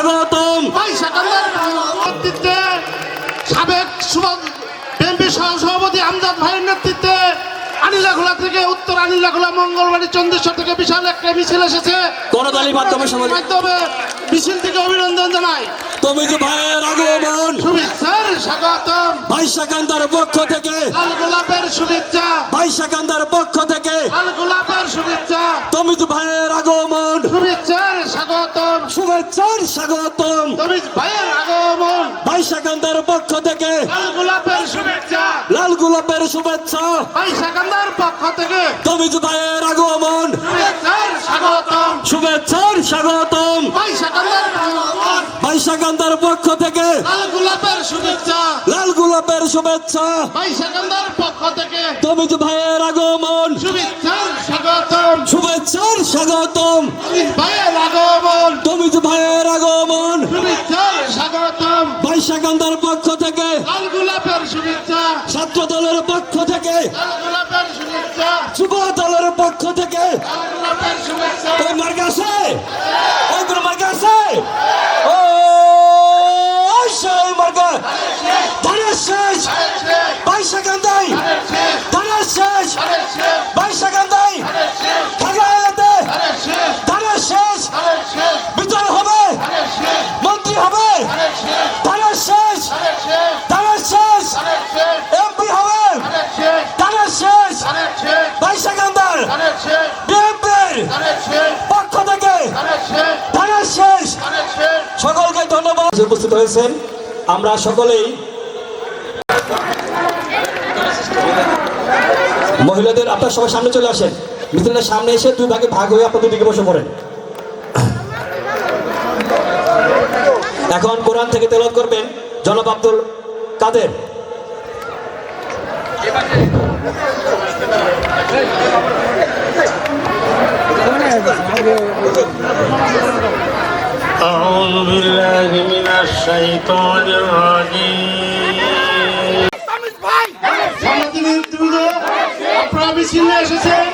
স্বাগতম। নেতৃত্বে সাবেক বিএনপি সভাপতি আমজাদ ভাইয়ের নেতৃত্বে আনিলাখোলা থেকে উত্তর আনিলাখোলা মঙ্গলবাড়ি চন্দ্রেশ্বর থেকে বিশাল একটা মিছিল এসেছে। করতালি মাধ্যমে মিছিল থেকে অভিনন্দন জানাই। তমিজ ভাইয়ের আগমন, শুভেচ্ছার স্বাগতম। ভাই সেকান্দার পক্ষ থেকে লাল গোলাপের শুভেচ্ছা, ভাই সেকান্দার পক্ষ থেকে লাল গোলাপের শুভেচ্ছা। তমিজ ভাইয়ের আগমন, শুভেচ্ছার স্বাগতম। শুভেচ্ছার স্বাগতম। তমিজ ভাইয়ের আগমন, ভাই সেকান্দার পক্ষ থেকে লাল গোলাপের শুভেচ্ছা, লাল গোলাপের শুভেচ্ছা। ভাই সেকান্দার পক্ষ থেকে তমিজ ভাইয়ের আগমন, শুভেচ্ছার স্বাগতম। শুভেচ্ছার স্বাগতম। ভাই সেকান্দার আগমন, ভাই সেকান্দার পক্ষ থেকে লাল গোলাপের শুভেচ্ছা, লাল গোলাপের শুভেচ্ছা। ভাই সেকান্দার পক্ষ থেকে তমিজ ভাইয়ের আগমন, শুভেচ্ছার স্বাগতম। শুভেচ্ছার স্বাগতম। তমিজ ভাইয়ের আগমন, তমিজ ভাইয়ের আগমন, শুভেচ্ছার স্বাগতম। ভাই সেকান্দার পক্ষ থেকে লাল গোলাপের শুভেচ্ছা, ছাত্র দলের পক্ষ থেকে লাল গোলাপের শুভেচ্ছা, যুব দলের পক্ষ থেকে লাল গোলাপের শুভেচ্ছা। ওই মার্কা আছে, ওই কোনো মার্কা আছে, ও সেই মার্কা ধানের শেষ, ভাই সেকান্দাই ধানের শেষ, ভাই সেকান্দাই থাকা এলাতে ধানের শেষ, বিচার হবে, মন্ত্রী হবে, ধানের শেষ, ধানের শেষ, এমপি হবে, ধানের শেষ, ভাই সেকান্দার বিএনপির পক্ষ থেকে ধানের শেষ। সকলকে ধন্যবাদ উপস্থিত হয়েছেন। আমরা সকলেই মহিলাদের আপনার সবাই সামনে চলে আসেন, মিছিলের সামনে এসে দুই ভাগে ভাগ হয়ে আপনাদের দিকে বসে পড়েন। এখন কোরআন থেকে তেলাওয়াত করবেন জনাব আব্দুল কাদের। أعوذ بالله من الشيطان الرجيم। আপনারা মিছিলে এসেছেন,